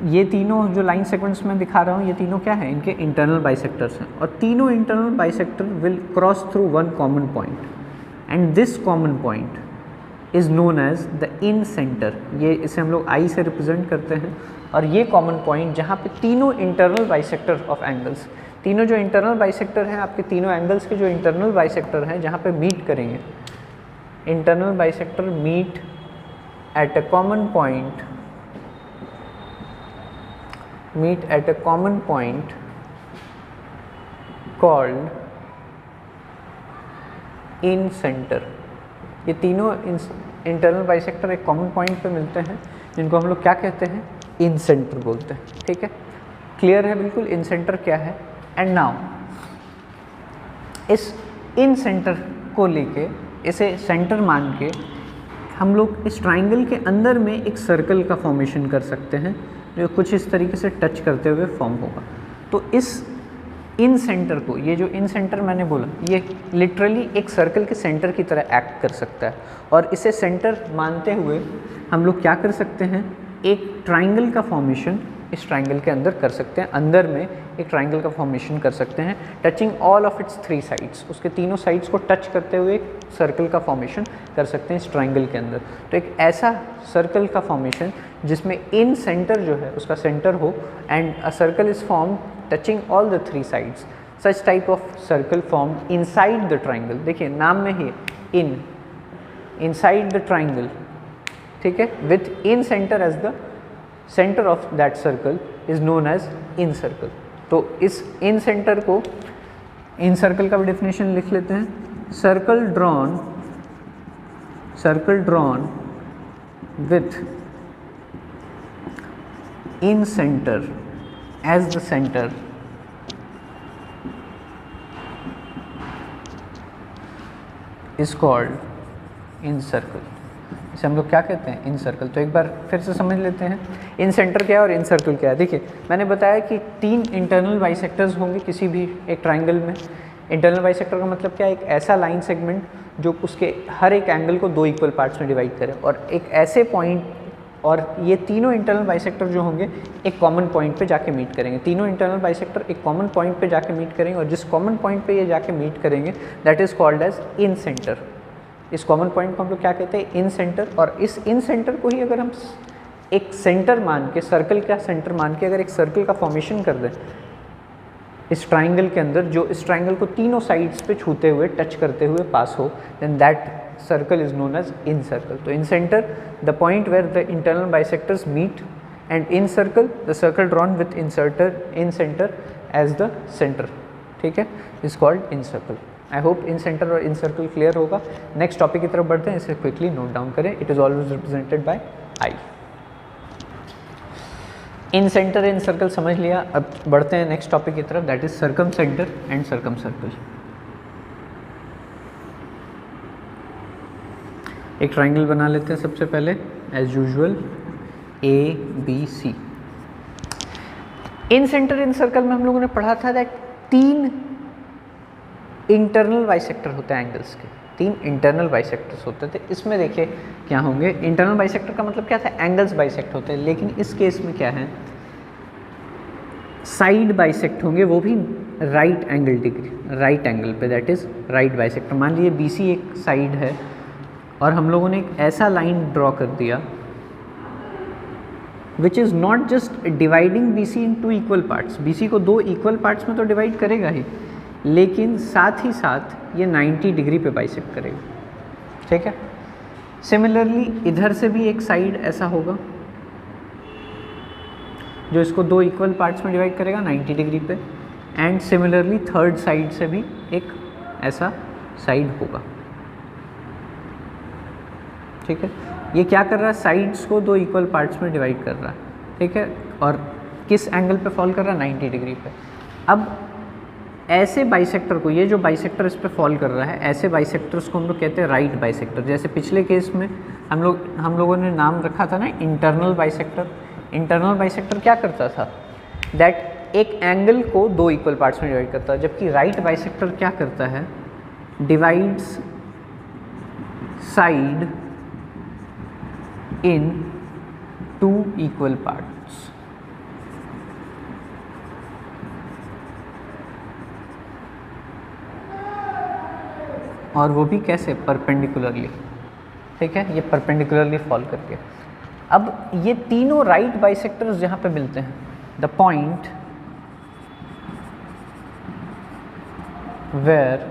ये तीनों जो लाइन सेगमेंट्स में दिखा रहा हूँ, ये तीनों क्या है? इनके इंटरनल बाइसेक्टर्स हैं, और तीनों internal bisector will cross through 1 common point, and this common point is known as the incentre. ये इसे हम लोग I से रिप्रेजेंट करते हैं, और ये कॉमन पॉइंट जहाँ पे तीनों इंटरनल बाइसेक्टर ऑफ एंगल्स, तीनों जो इंटरनल बाइसेक्टर हैं आपके, तीनों एंगल्स के जो इंटरनल बाइसेक्टर हैं जहाँ पे मीट करेंगे, internal bisector meet at a common point, meet at a common point called in center. ये तीनों इंटरनल बाइसेक्टर एक कॉमन पॉइंट पे मिलते हैं, जिनको हम लोग क्या कहते हैं? इन सेंटर बोलते हैं. ठीक है, क्लियर है बिल्कुल इन सेंटर क्या है? एंड नाउ इस इन सेंटर को लेके, इसे सेंटर मान के हम लोग इस ट्राइंगल के अंदर में एक सर्कल का फॉर्मेशन कर सकते हैं, जो कुछ इस तरीके से टच करते हुए फॉर्म होगा. तो इस इन सेंटर को, ये जो इन सेंटर मैंने बोला, ये लिटरली एक सर्कल के सेंटर की तरह एक्ट कर सकता है, और इसे सेंटर मानते हुए हम लोग क्या कर सकते हैं? एक ट्राइंगल का फॉर्मेशन इस ट्राइंगल के अंदर कर सकते हैं. अंदर में एक ट्राइंगल का फॉर्मेशन कर सकते हैं, touching all of its 3 sides. उसके तीनों साइड्स को टच करते हुए एक सर्कल का फॉर्मेशन कर सकते हैं इस ट्राइंगल के अंदर. तो एक ऐसा सर्कल का फॉर्मेशन जिसमें इन सेंटर जो है उसका सेंटर हो, and a circle is form touching all the 3 sides. Such type of circle form inside the triangle. देखिए नाम में ही इनसाइड द ट्राइंगल. ठीक है, with incentre as the centre of that circle is known as incircle. तो इस इन centre को, इन circle का भी डेफिनेशन लिख लेते हैं. Circle drawn with incentre as the centre is called incircle. इसे हम लोग क्या कहते हैं? Incircle. तो एक बार फिर से समझ लेते हैं इन सेंटर क्या है और इन सर्कल क्या है. देखिए मैंने बताया कि 3 इंटरनल बाइसेक्टर्स होंगे किसी भी एक ट्राइंगल में. इंटरनल बाइसेक्टर का मतलब क्या है? एक ऐसा लाइन सेगमेंट जो उसके हर एक एंगल को 2 इक्वल पार्ट्स में डिवाइड करे, और एक ऐसे पॉइंट, और ये तीनों इंटरनल बाइसेक्टर जो होंगे एक कॉमन पॉइंट पे जाके मीट करेंगे. तीनों इंटरनल बाइसेक्टर एक कॉमन पॉइंट पे जाके मीट करेंगे, और जिस कॉमन पॉइंट पे ये जाके मीट करेंगे that is called as incentre. इस कॉमन पॉइंट को हम लोग क्या कहते हैं? Incentre. और इस इन सेंटर को ही अगर हम एक सेंटर मान के, सर्कल का सेंटर मान के अगर एक सर्कल का फॉर्मेशन कर दें, इस ट्राइंगल के अंदर जो इस ट्राइंगल को तीनों साइड्स पे छूते हुए टच करते हुए पास हो, then that circle is known as incircle. तो incentre the point where the internal bisectors meet, and incircle the circle drawn with incentre as the centre. ठीक है, is called incircle. I hope incentre और incircle clear होगा. Next topic की तरफ बढ़ते हैं, इसे quickly note down करें. It is always represented by I. Incentre in circle समझ लिया. अब बढ़ते हैं नेक्स्ट टॉपिक की तरफ, that is circum centre and circum circle. एक ट्राइंगल बना लेते हैं सबसे पहले एज यूजुअल ABC. इन सेंटर इन सर्कल में हम लोगों ने पढ़ा था दैट 3 इंटरनल बाइसेक्टर होते हैं एंगल्स के, 3 इंटरनल बाइसेक्टर्स होते थे. इसमें देखिए क्या होंगे, इंटरनल बाइसेक्टर का मतलब क्या था, एंगल्स बाइसेक्ट होते हैं. लेकिन इस केस में क्या है, साइड बाइसेक्ट होंगे, वो भी right angle degree, right angle पे, दैट इज राइट बाइसेक्टर. मान लीजिए BC एक साइड है और हम लोगों ने एक ऐसा लाइन ड्रॉ कर दिया which is not just dividing BC in 2 equal parts. BC को 2 इक्वल पार्ट्स में तो डिवाइड करेगा ही, लेकिन साथ ही साथ ये 90 डिग्री पे बाइसेक्ट करेगा. ठीक है. सिमिलरली इधर से भी एक साइड ऐसा होगा जो इसको 2 इक्वल पार्ट्स में डिवाइड करेगा 90 डिग्री पे, एंड सिमिलरली थर्ड साइड से भी एक ऐसा साइड होगा. ठीक है. ये क्या कर रहा है, साइड्स को 2 इक्वल पार्ट्स में डिवाइड कर रहा है. ठीक है. और किस एंगल पे फॉल कर रहा है, 90 डिग्री पे. अब ऐसे बाइसेक्टर को, ये जो बाइसेक्टर इस पे फॉल कर रहा है, ऐसे बाइसेक्टर्स को हम लोग कहते हैं राइट बाइसेक्टर. जैसे पिछले केस में हम लोगों ने नाम रखा था ना इंटरनल बाइसेक्टर. इंटरनल बाइसेक्टर क्या करता था, दैट एक एंगल को 2 इक्वल पार्ट्स में डिवाइड करता है, जबकि राइट बाइसेक्टर क्या करता है, divides side in 2 equal parts. और वो भी कैसे, परपेंडिकुलरली. ठीक है, ये परपेंडिकुलरली फॉल करके. अब ये तीनों राइट बाइसेक्टर्स जहाँ पे मिलते हैं, द पॉइंट वेयर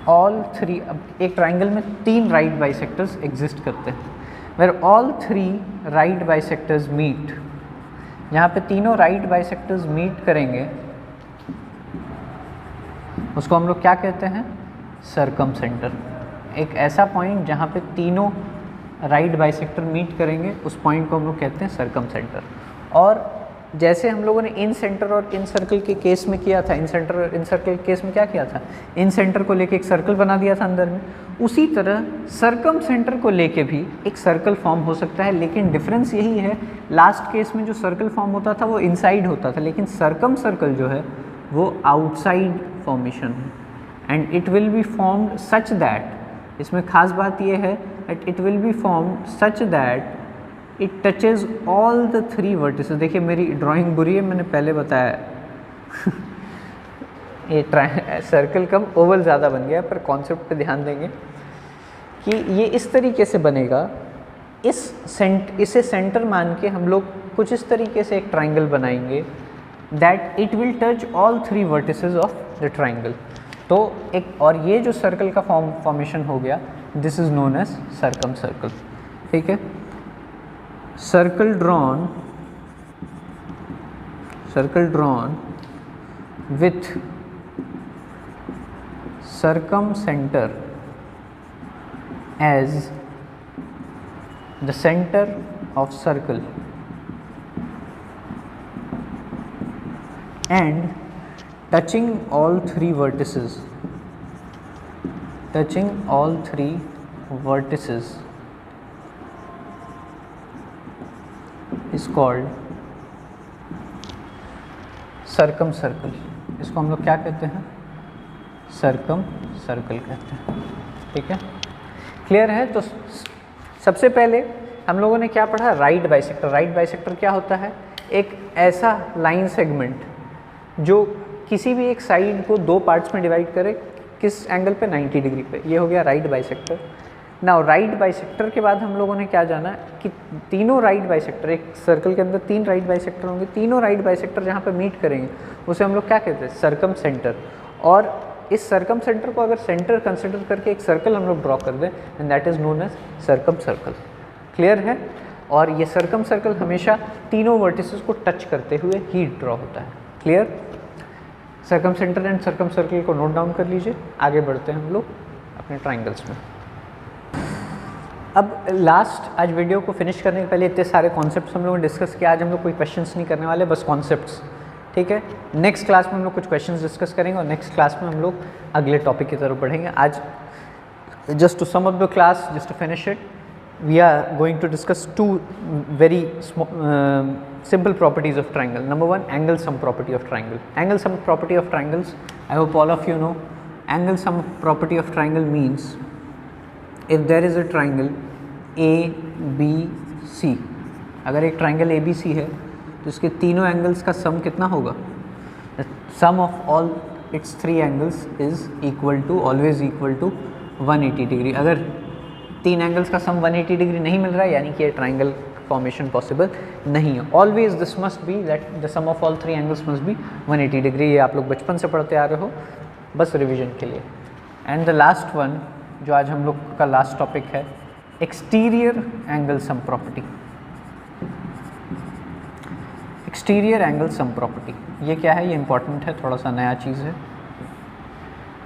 ऑल 3, अब एक ट्राइंगल में 3 राइट बाइसेक्टर्स एग्जिस्ट करते हैं, where all 3 right bisectors meet. जहाँ पे तीनों राइट बाइसेक्टर्स मीट करेंगे उसको हम लोग क्या कहते हैं, सर्कम सेंटर. एक ऐसा पॉइंट जहाँ पे तीनों राइट बाइसेक्टर मीट करेंगे, उस पॉइंट को हम लोग कहते हैं सर्कम सेंटर. और जैसे हम लोगों ने इन सेंटर और इन सर्कल के केस में किया था, इन सेंटर और इन सर्कल के केस में क्या किया था, इन सेंटर को लेके एक सर्कल बना दिया था अंदर में, उसी तरह सर्कम सेंटर को लेके भी एक सर्कल फॉर्म हो सकता है. लेकिन डिफरेंस यही है, लास्ट केस में जो सर्कल फॉर्म होता था वो इनसाइड होता था, लेकिन सर्कम सर्कल जो है वो आउटसाइड फॉर्मेशन है. And it will be formed such that, इसमें खास बात ये है that it will be formed such that it touches all the 3 vertices. देखिए मेरी ड्राइंग बुरी है, मैंने पहले बताया ये सर्कल कम ओवल ज़्यादा बन गया, पर कॉन्सेप्ट पे ध्यान देंगे कि ये इस तरीके से बनेगा. इसे सेंटर मान के हम लोग कुछ इस तरीके से एक ट्राइंगल बनाएंगे that it will touch all 3 vertices of the triangle. तो एक, और ये जो सर्कल का फॉर्मेशन हो गया, this is known as circumcircle. ठीक है. circle drawn with circumcenter as the center of circle and touching all 3 vertices is called circum circle. इसको हम लोग क्या कहते हैं, सर्कम सर्कल कहते हैं. ठीक है, क्लियर है. तो सबसे पहले हम लोगों ने क्या पढ़ा, राइट बाइसेक्टर. राइट बाइसेक्टर क्या होता है, एक ऐसा लाइन सेगमेंट जो किसी भी एक साइड को 2 पार्ट्स में डिवाइड करे, किस एंगल पे, 90 डिग्री पे. ये हो गया right bisector. Now right bisector के बाद हम लोगों ने क्या जाना कि तीनों राइट बाइसेक्टर, एक सर्कल के अंदर 3 राइट बाइसेक्टर होंगे, तीनों राइट बाइसेक्टर जहाँ पे मीट करेंगे उसे हम लोग क्या कहते हैं, सर्कम सेंटर। और इस सर्कम सेंटर को अगर सेंटर कंसिडर करके एक सर्कल हम लोग ड्रॉ कर दें and that is known as circumcircle. Clear है? और ये सर्कम सर्कल हमेशा तीनों वर्टिसेस को टच करते हुए ही ड्रॉ होता है। Clear? Circum centre and circum circle को नोट डाउन कर लीजिए। आगे बढ़ते हैं हम लोग अपने ट्राइंगल्स में। अब लास्ट आज वीडियो को फिनिश करने के पहले इतने सारे कॉन्सेप्ट्स हम लोगों ने डिस्कस किया। आज हम लोग कोई क्वेश्चंस नहीं करने वाले, बस कॉन्सेप्ट्स। ठीक है, नेक्स्ट क्लास में हम लोग कुछ क्वेश्चंस डिस्कस करेंगे और नेक्स्ट क्लास में हम लोग अगले टॉपिक की तरफ बढ़ेंगे। आज just to sum up the class, just to finish it, we are going to discuss 2 very simple properties of triangle. Number 1, angle sum property of triangle. Angle sum property of triangles, I hope all of you know. Angle sum property of triangle means if there is a triangle ABC, अगर एक triangle ABC है तो इसके तीनों angles का सम कितना होगा? Sum of all its 3 angles is equal to, always equal to 180 degree. अगर 3 एंगल्स का सम 180 डिग्री नहीं मिल रहा है यानी कि ये ट्राइंगल फॉर्मेशन पॉसिबल नहीं है। Always this must be that the sum of all 3 angles must be 180 degree. ये आप लोग बचपन से पढ़ते आ रहे हो, बस रिवीजन के लिए। एंड द लास्ट वन जो आज हम लोग का लास्ट टॉपिक है, exterior angle sum property. Exterior angle sum property ये क्या है? ये इंपॉर्टेंट है, थोड़ा सा नया चीज़ है।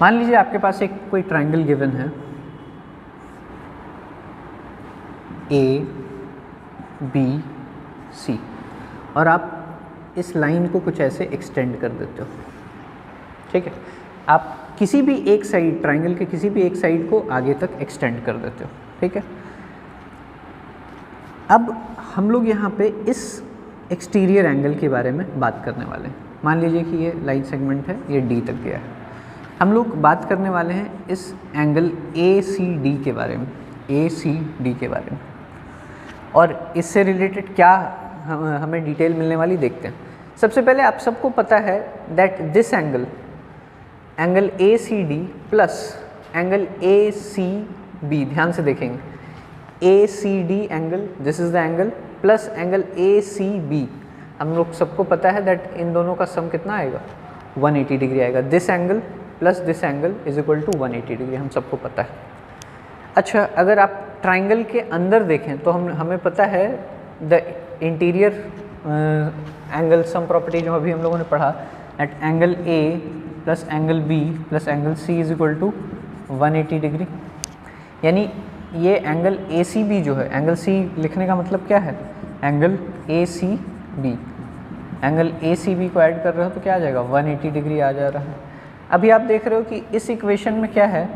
मान लीजिए आपके पास एक कोई ट्राइंगल गिवन है ABC और आप इस लाइन को कुछ ऐसे एक्सटेंड कर देते हो। ठीक है, आप किसी भी एक साइड, ट्राइंगल के किसी भी एक साइड को आगे तक एक्सटेंड कर देते हो। ठीक है, अब हम लोग यहाँ पे इस एक्सटीरियर एंगल के बारे में बात करने वाले हैं। मान लीजिए कि ये लाइन सेगमेंट है, ये D तक गया है। हम लोग बात करने वाले हैं इस एंगल ACD के बारे में, ACD के बारे में, और इससे रिलेटेड क्या हमें डिटेल मिलने वाली देखते हैं। सबसे पहले आप सबको पता है that this angle, angle ACD plus angle ACB, ध्यान से देखेंगे, ACD angle, this is the angle, plus angle ACB, हम लोग सबको पता है दैट इन दोनों का सम कितना आएगा? 180 डिग्री आएगा। This angle plus this angle is equal to 180 degree, हम सबको पता है। अच्छा, अगर आप ट्राइंगल के अंदर देखें तो हमें पता है the interior angle sum property जो अभी हम लोगों ने पढ़ा, at angle A plus angle B plus angle C is equal to 180 degree. यानी ये एंगल ACB जो है, एंगल C लिखने का मतलब क्या है? एंगल ACB, एंगल ACB को ऐड कर रहे हो तो क्या आ जाएगा? 180 डिग्री आ जा रहा है। अभी आप देख रहे हो कि इस इक्वेशन में क्या है,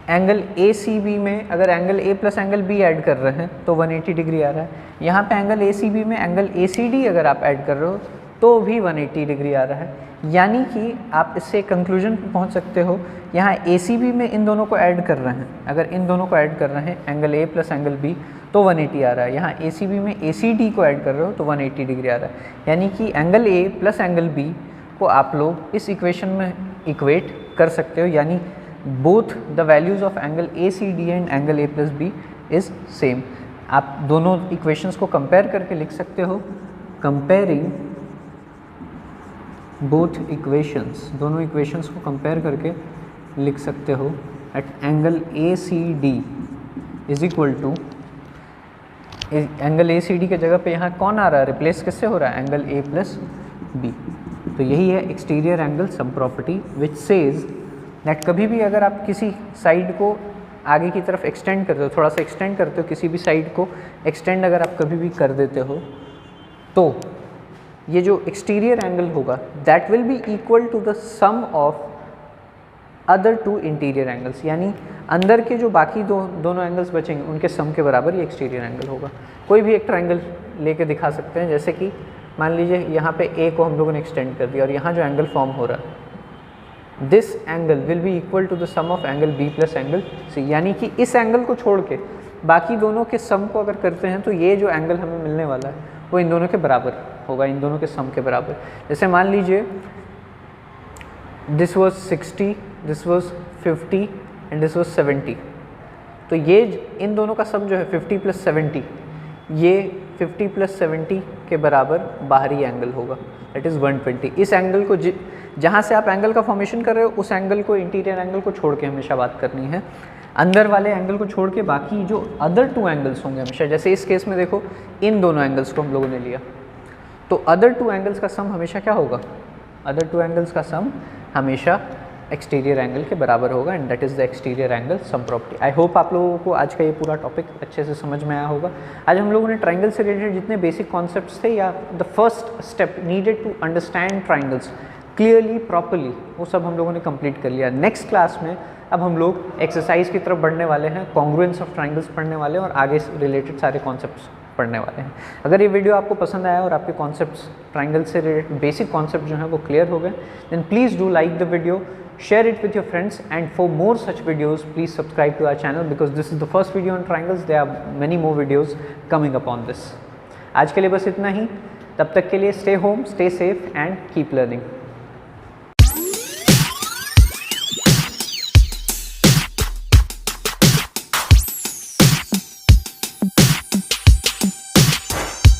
एंगल ACB में अगर angle A plus angle B add कर रहे हैं तो 180 डिग्री आ रहा है। यहाँ पे एंगल ACB में एंगल ACD अगर आप ऐड कर रहे हो तो भी 180 डिग्री आ रहा है। यानी कि आप इससे कंक्लूजन पे पहुँच सकते हो, यहाँ ACB में इन दोनों को ऐड कर रहे हैं, अगर इन दोनों को ऐड कर रहे हैं angle A plus angle B तो 180 आ रहा है। यहाँ ACB में ACD को ऐड कर रहे हो तो 180 डिग्री आ रहा है। यानी कि angle A plus angle B को आप लोग इस इक्वेशन में इक्वेट कर सकते हो, यानी both the values of angle ACD and angle A plus B is same। आप दोनों इक्वेशंस को कंपेयर करके लिख सकते हो, कंपेयरिंग बोथ इक्वेशंस, दोनों इक्वेशंस को कंपेयर करके लिख सकते हो at angle ACD is equal to, angle ACD के जगह पे यहाँ कौन आ रहा है, रिप्लेस किससे हो रहा है? Angle A plus B। तो यही है exterior angle sum property which says that कभी भी अगर आप किसी साइड को आगे की तरफ एक्सटेंड करते हो, थोड़ा सा एक्सटेंड करते हो, किसी भी साइड को एक्सटेंड अगर आप कभी भी कर देते हो तो ये जो एक्सटीरियर एंगल होगा that will be equal to the sum of other 2 interior angles, यानी अंदर के जो बाकी दोनों एंगल्स बचेंगे उनके सम के बराबर ये एक्सटीरियर एंगल होगा। कोई भी एक ट्राइंगल लेके दिखा सकते हैं, जैसे कि मान लीजिए यहाँ पे A को हम लोगों ने एक्सटेंड कर दिया और यहाँ जो एंगल फॉर्म हो रहा है, this angle will be equal to the sum of angle B plus angle C, यानी कि इस एंगल को छोड़ के बाकी दोनों के सम को अगर करते हैं तो ये जो एंगल हमें मिलने वाला है वो इन दोनों के बराबर होगा, इन दोनों के सम के बराबर। जैसे मान लीजिए this was 60, this was 50 and this was 70, तो ये इन दोनों का सम जो है 50 + 70, ये 50 + 70 के बराबर बाहरी एंगल होगा, दैट इज़ 120। इस एंगल को जहाँ से आप एंगल का फॉर्मेशन कर रहे हो उस एंगल को, इंटीरियर एंगल को छोड़ के हमेशा बात करनी है, अंदर वाले एंगल को छोड़ के बाकी जो अदर 2 एंगल्स होंगे हमेशा, जैसे इस केस में देखो इन दोनों एंगल्स को हम लोगों ने लिया, तो अदर 2 एंगल्स का सम हमेशा क्या होगा, अदर 2 एंगल्स का सम हमेशा एक्सटीरियर एंगल के बराबर होगा, and that is the exterior angle sum property. I hope आप लोगों को आज का ये पूरा टॉपिक अच्छे से समझ में आया होगा। आज हम लोगों ने ट्राइंगल से रिलेटेड जितने बेसिक कॉन्सेप्ट्स थे, या the first step needed to understand triangles clearly properly, वो सब हम लोगों ने कंप्लीट कर लिया। नेक्स्ट क्लास में अब हम लोग एक्सरसाइज की तरफ बढ़ने वाले हैं, कॉन्ग्रुएंस ऑफ ट्राइंगल्स पढ़ने वाले हैं और आगे से रिलेटेड सारे कॉन्सेप्ट्स पढ़ने वाले हैं। अगर ये वीडियो आपको पसंद आया और आपके कॉन्सेप्ट्स ट्राइंगल से रिलेटेड बेसिक कॉन्सेप्ट जो हैं वो क्लियर हो गए, then please do like the video, share it with your friends, and for more such videos please subscribe to our channel because this is the first video on triangles. There are many more videos coming up on this. आज के लिए बस इतना ही, तब तक के लिए stay home, stay safe and keep learning.